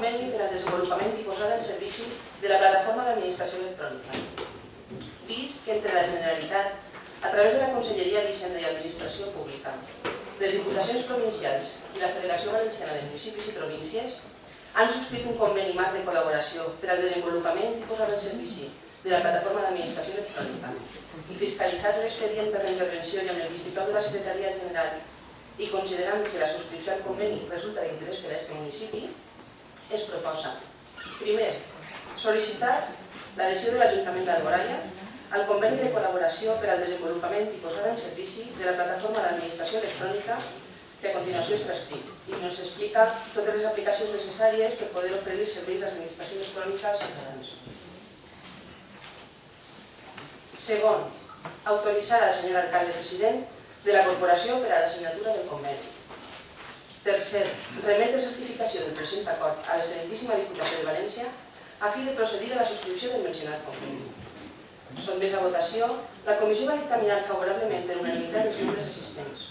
conveni per al desenvolupament i posada en servici de la plataforma d'administració electrònica. Vist que entre la Generalitat, a través de la Conselleria d'Hisenda i Administració Pública, les Diputacions Provincials i la Federació Valenciana de Municipis i Províncies han subscrit un conveni marc de col·laboració per al desenvolupament i posada en servici de la plataforma d'administració electrònica i fiscalitzat l'expedient per la intervenció i amb el vistiplau de la Secretaria General i considerant que la subscripció al conveni resulta d'interès per a aquest municipi, es proposa, primer, sol·licitar l'adhesió de l'Ajuntament d'Alboraia al conveni de col·laboració per al desenvolupament i posada en servici de la plataforma d'administració electrònica que a continuació es transcrit i ens explica totes les aplicacions necessàries per poder oferir els serveis d'administració electrònica als ciutadans. Segon, autoritzar al senyor alcalde president de la corporació per a la signatura del conveni. Tercer, remetre certificació del present acord a l'excel·lentíssima Diputació de València a fi de procedir a la subscripció del mencionat conveni. Sotmès a votació, la comissió va dictaminar favorablement per unanimitat els membres assistents.